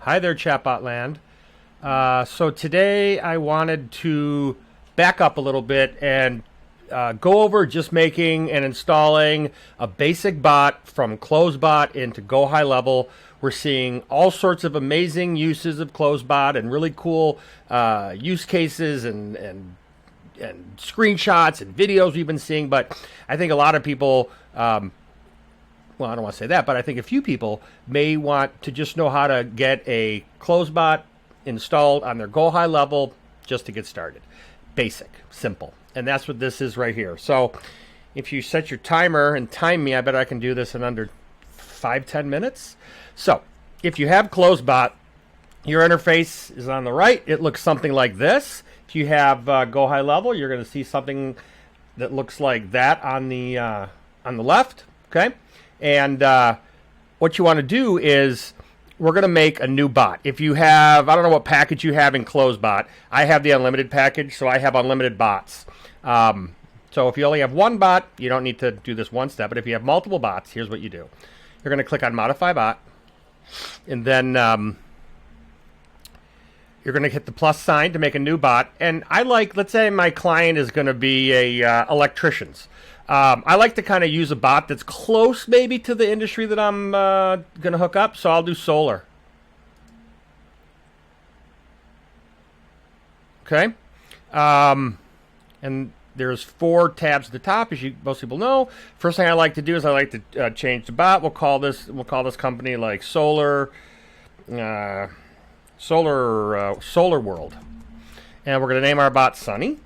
Hi there, chatbot land. So today I wanted to back up a little bit and go over just making and installing a basic bot from CloseBot into Go High Level. We're seeing all sorts of amazing uses of CloseBot and really cool use cases and screenshots and videos we've been seeing. But I think a lot of people well, I don't want to say that, but I think a few people may want to just know how to get a CloseBot installed on their Go High Level just to get started. Basic, simple. And that's what this is right here. So if you set your timer and time me, I bet I can do this in under 5-10 minutes. So if you have CloseBot, your interface is on the right. It looks something like this. If you have Go High Level, you're going to see something that looks like that on the left. Okay. And what you want to do is we're going to make a new bot. If you have, I don't know what package you have in CloseBot. I have the unlimited package, so I have unlimited bots. So if you only have one bot, you don't need to do this one step. But if you have multiple bots, here's what you do. You're going to click on Modify Bot, and then you're going to hit the plus sign to make a new bot. And I like, let's say my client is going to be a electrician's. I like to kind of use a bot that's close maybe to the industry that I'm going to hook up, so I'll do solar. Okay. And there's 4 tabs at the top, as most people know. First thing I like to do is I like to change the bot. We'll call this company like Solar World. And we're going to name our bot Sunny.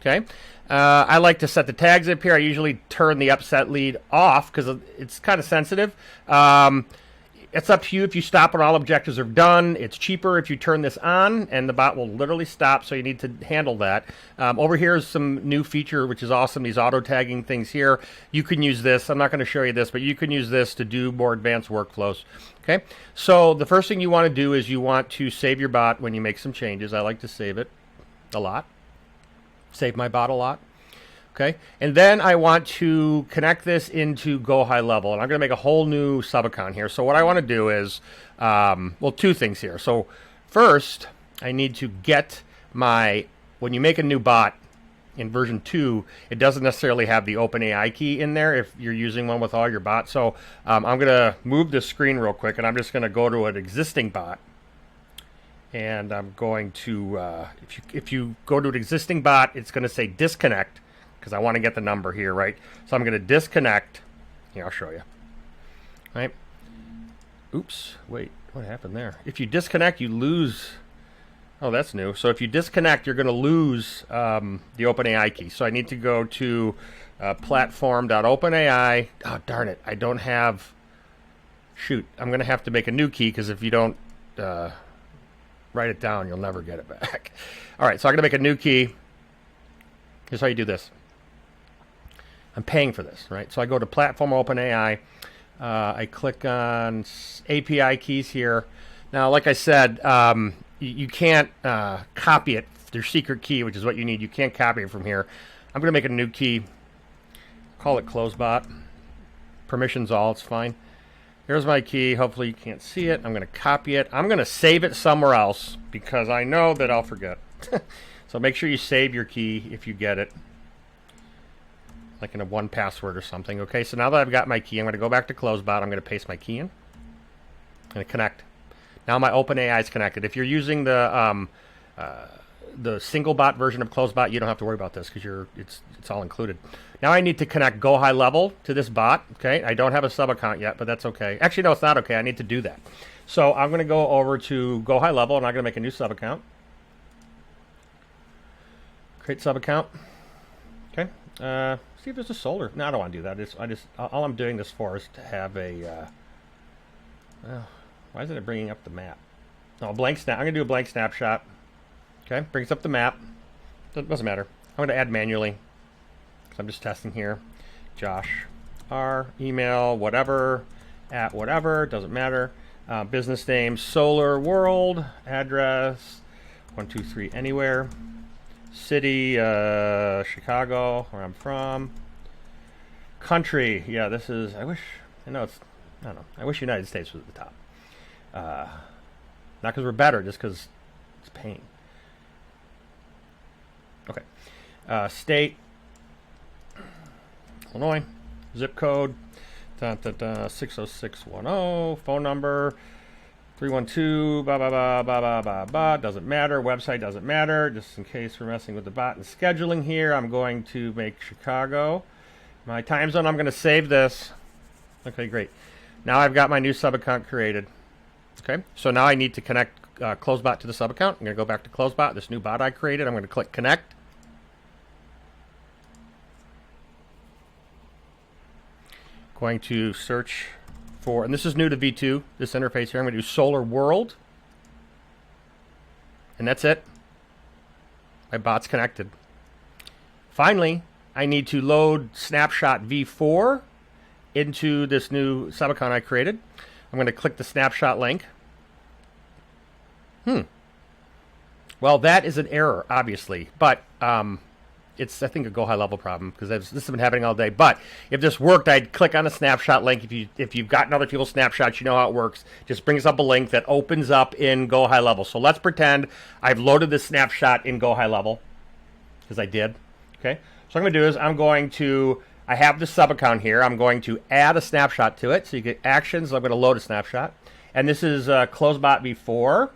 Okay. I like to set the tags up here. I usually turn the upset lead off because it's kind of sensitive. It's up to you if you stop when all objectives are done. It's cheaper if you turn this on, and the bot will literally stop, so you need to handle that. Over here is some new feature, which is awesome, these auto-tagging things here. You can use this. I'm not going to show you this, but you can use this to do more advanced workflows. Okay, so the first thing you want to do is you want to save your bot when you make some changes. I like to save it a lot. Save my bot a lot. Okay, and then I want to connect this into Go High Level, and I'm going to make a whole new sub account here. So what I want to do is, well, 2 things here. So first, I need to get when you make a new bot in version 2, it doesn't necessarily have the OpenAI key in there if you're using one with all your bots. So I'm going to move this screen real quick, and I'm just going to go to an existing bot. And I'm going to, if you go to an existing bot, it's going to say disconnect, because I want to get the number here, right? So I'm going to disconnect. Here, I'll show you. Right? Oops, wait, what happened there? If you disconnect, you lose. Oh, that's new. So if you disconnect, you're going to lose the OpenAI key. So I need to go to platform.openai. Oh, darn it. I don't have. Shoot, I'm going to have to make a new key, because if you don't write it down, you'll never get it back. All right, so I'm going to make a new key. Here's how you do this. I'm paying for this, right? So I go to Platform OpenAI. I click on API keys here. Now, like I said, you can't copy it. There's secret key, which is what you need. You can't copy it from here. I'm going to make a new key. Call it CloseBot. Permissions all, it's fine. Here's my key. Hopefully you can't see it. I'm going to copy it. I'm going to save it somewhere else because I know that I'll forget. So make sure you save your key if you get it, like in a 1Password or something. Okay, so now that I've got my key, I'm going to go back to CloseBot. I'm going to paste my key in. I'm going to connect. Now my OpenAI is connected. If you're using the single bot version of CloseBot, you don't have to worry about this because it's all included. Now I need to connect Go High Level to this bot. Okay, I don't have a sub account yet, but that's okay. Actually, no, it's not okay. I need to do that. So I'm going to go over to Go High Level, and I'm going to make a new sub account. Create sub account. Okay. See if there's a solar. No, I don't want to do that. All I'm doing this for is to have a. Why isn't it bringing up the map? No, blank snap. I'm going to do a blank snapshot. Okay, brings up the map. Doesn't matter. I'm going to add manually. So I'm just testing here. Josh R. Email, whatever, at whatever, doesn't matter. Business name, Solar World. Address, 123 anywhere. City, Chicago, where I'm from. Country, yeah, this is, I wish United States was at the top. Not because we're better, just because it's pain. Okay. State, Illinois. Zip code, 60610. Phone number, 312, blah, blah, blah, blah, blah, blah, blah. Doesn't matter. Website doesn't matter. Just in case we're messing with the bot and scheduling here, I'm going to make Chicago my time zone. I'm going to save this. Okay, great. Now I've got my new sub account created. Okay, so now I need to connect CloseBot to the sub account. I'm going to go back to CloseBot, this new bot I created. I'm going to click connect. Going to search for, and this is new to V2, this interface here. I'm going to do Solar World. And that's it. My bot's connected. Finally, I need to load snapshot V4 into this new sub account I created. I'm going to click the snapshot link. Well, that is an error, obviously, but it's, I think, a go high level problem because this has been happening all day. But if this worked, I'd click on a snapshot link. If you've gotten other people's snapshots, you know how it works. Just brings up a link that opens up in Go High Level. So let's pretend I've loaded this snapshot in Go High Level because I did. Okay. So what I'm going to do is I have the sub account here. I'm going to add a snapshot to it. So you get actions. I'm going to load a snapshot. And this is CloseBot V4.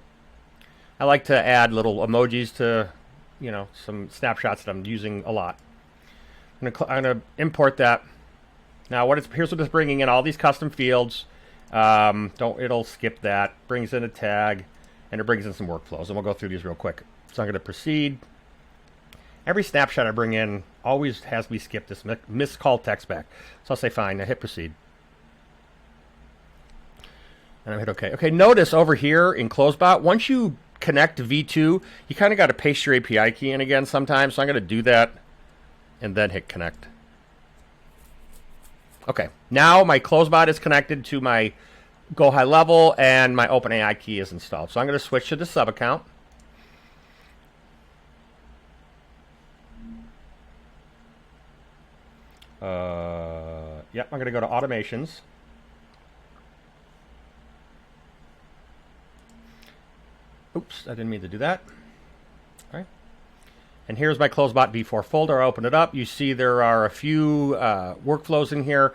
I like to add little emojis to, you know, some snapshots that I'm using a lot. I'm going to import that. Now, here's what it's bringing in: all these custom fields. It'll skip that. Brings in a tag, and it brings in some workflows. And we'll go through these real quick. So I'm going to proceed. Every snapshot I bring in always has me skip this missed call text back. So I'll say fine. I hit proceed. And I hit OK. Okay, notice over here in CloseBot, once you connect to V2, you kind of got to paste your API key in again sometimes. So I'm going to do that and then hit connect. Okay, now my CloseBot is connected to my Go High Level and my OpenAI key is installed. So I'm going to switch to the sub account. Yep, I'm going to go to automations. Oops, I didn't mean to do that. All right. And here's my CloseBot V4 folder. I open it up. You see there are a few workflows in here.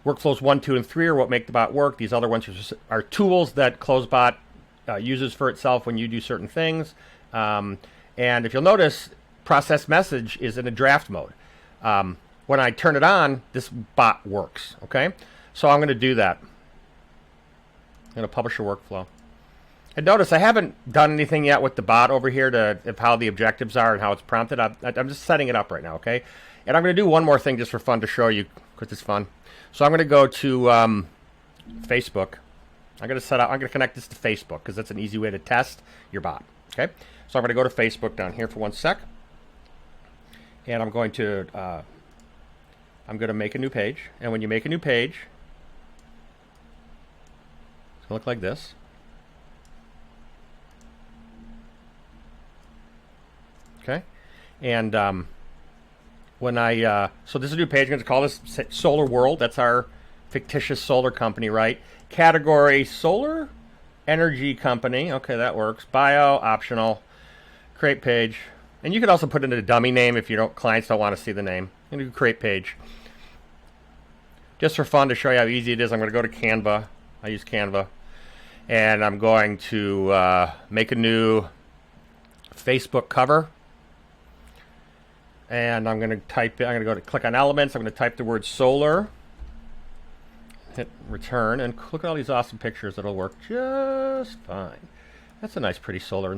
Workflows 1, 2, and 3 are what make the bot work. These other ones are tools that CloseBot uses for itself when you do certain things. And if you'll notice, process message is in a draft mode. When I turn it on, this bot works. Okay, so I'm going to do that. I'm going to publish a workflow. And notice I haven't done anything yet with the bot over here of how the objectives are and how it's prompted. I'm just setting it up right now, okay? And I'm going to do one more thing just for fun to show you because it's fun. So I'm going to go to Facebook. I'm going to connect this to Facebook because that's an easy way to test your bot, okay? So I'm going to go to Facebook down here for 1 sec. And I'm going to make a new page. And when you make a new page, it's going to look like this. Okay, and so this is a new page. I'm going to call this Solar World. That's our fictitious solar company, right? Category Solar Energy Company. Okay, that works. Bio optional. Create page, and you could also put in a dummy name if clients don't want to see the name. I'm going to do create page. Just for fun to show you how easy it is, I'm going to go to Canva. I use Canva, and I'm going to make a new Facebook cover. And I'm going to type it. I'm going to go to click on elements. I'm going to type the word solar. Hit return. And look at all these awesome pictures. That'll work just fine. That's a nice, pretty solar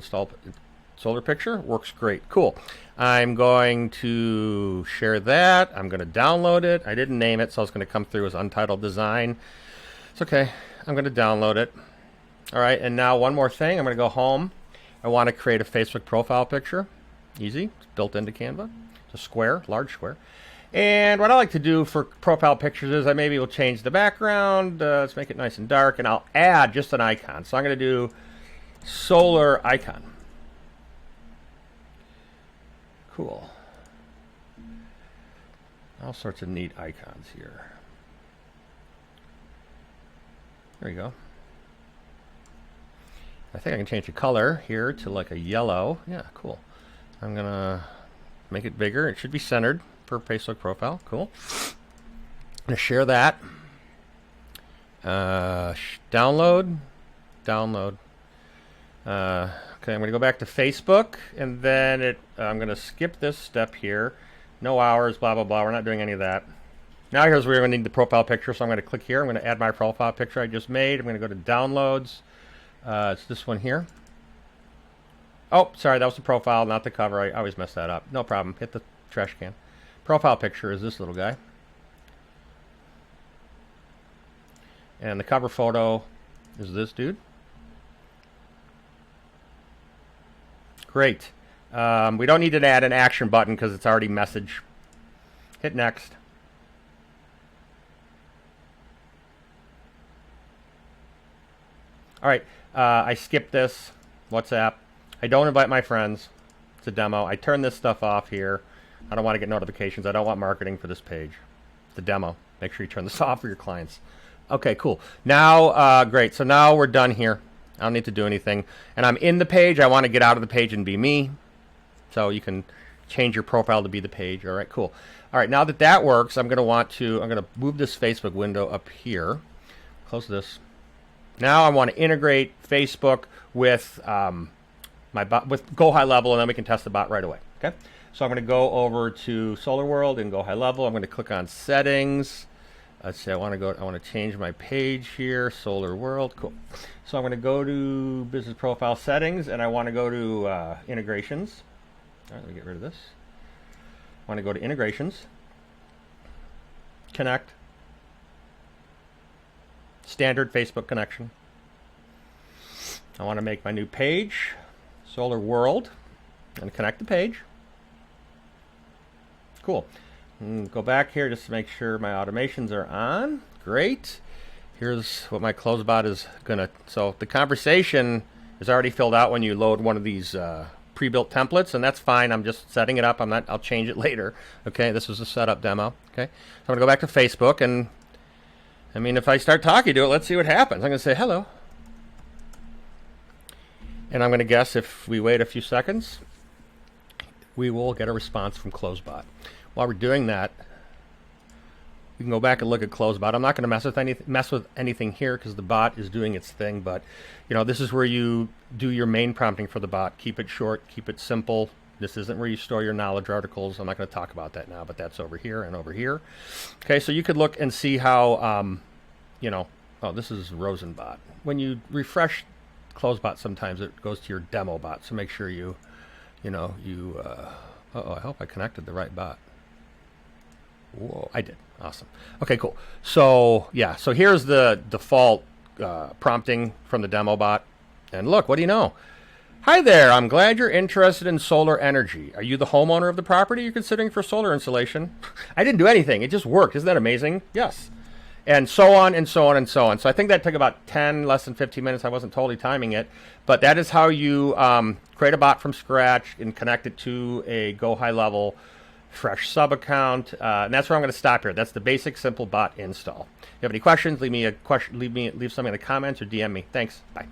picture. Works great. Cool. I'm going to share that. I'm going to download it. I didn't name it, so it's going to come through as untitled design. It's okay. I'm going to download it. All right. And now one more thing. I'm going to go home. I want to create a Facebook profile picture. Easy. It's built into Canva. It's a square, large square. And what I like to do for profile pictures is I maybe will change the background. Let's make it nice and dark, and I'll add just an icon. So I'm going to do solar icon. Cool. All sorts of neat icons here. There you go. I think I can change the color here to like a yellow. Yeah, cool. I'm gonna make it bigger. It should be centered for Facebook profile. Cool. I'm gonna share that. Download. Okay, I'm gonna go back to Facebook, and then I'm gonna skip this step here. No hours, blah blah blah. We're not doing any of that. Now here's where we're gonna need the profile picture. So I'm gonna click here. I'm gonna add my profile picture I just made. I'm gonna go to downloads. It's this one here. Oh, sorry, that was the profile, not the cover. I always mess that up. No problem. Hit the trash can. Profile picture is this little guy. And the cover photo is this dude. Great. We don't need to add an action button because it's already message. Hit next. All right. I skipped this. WhatsApp. I don't invite my friends. It's a demo. I turn this stuff off here. I don't want to get notifications. I don't want marketing for this page. It's a demo. Make sure you turn this off for your clients. Okay, cool. Now, great. So now we're done here. I don't need to do anything. And I'm in the page. I want to get out of the page and be me. So you can change your profile to be the page. All right, cool. All right, now that that works, I'm going to move this Facebook window up here. Close this. Now I want to integrate Facebook with with Go High Level, and then we can test the bot right away. Okay. So I'm going to go over to SolarWorld and Go High Level. I'm going to click on Settings. Let's see. I want to change my page here. SolarWorld. Cool. So I'm going to go to Business Profile Settings, and I want to go to Integrations. All right. Let me get rid of this. I want to go to Integrations. Connect. Standard Facebook connection. I want to make my new page, SolarWorld, and connect the page. Cool. Go back here just to make sure my automations are on. Great. Here's what my CloseBot is gonna. So the conversation is already filled out when you load one of these pre-built templates, and that's fine. I'm just setting it up. I'll change it later. Okay. This was a setup demo. Okay. So I'm gonna go back to Facebook, and I mean, if I start talking to it, let's see what happens. I'm going to say hello. And I'm going to guess if we wait a few seconds, we will get a response from CloseBot. While we're doing that, we can go back and look at CloseBot. I'm not going to mess with anything here because the bot is doing its thing. But, you know, this is where you do your main prompting for the bot. Keep it short. Keep it simple. This isn't where you store your knowledge articles. I'm not going to talk about that now, but that's over here and over here. Okay, so you could look and see how, you know, oh, this is Rosenbot. When you refresh CloseBot, sometimes it goes to your demo bot. So make sure you uh-oh, I hope I connected the right bot. Whoa, I did. Awesome. Okay, cool. So, yeah, so here's the default prompting from the demo bot. And look, what do you know? Hi there, I'm glad you're interested in solar energy. Are you the homeowner of the property you're considering for solar installation? I didn't do anything. It just worked. Isn't that amazing? Yes. And so on and so on and so on. So I think that took about less than 15 minutes. I wasn't totally timing it. But that is how you create a bot from scratch and connect it to a Go High Level fresh sub account. And that's where I'm going to stop here. That's the basic simple bot install. If you have any questions, leave something in the comments or DM me. Thanks. Bye.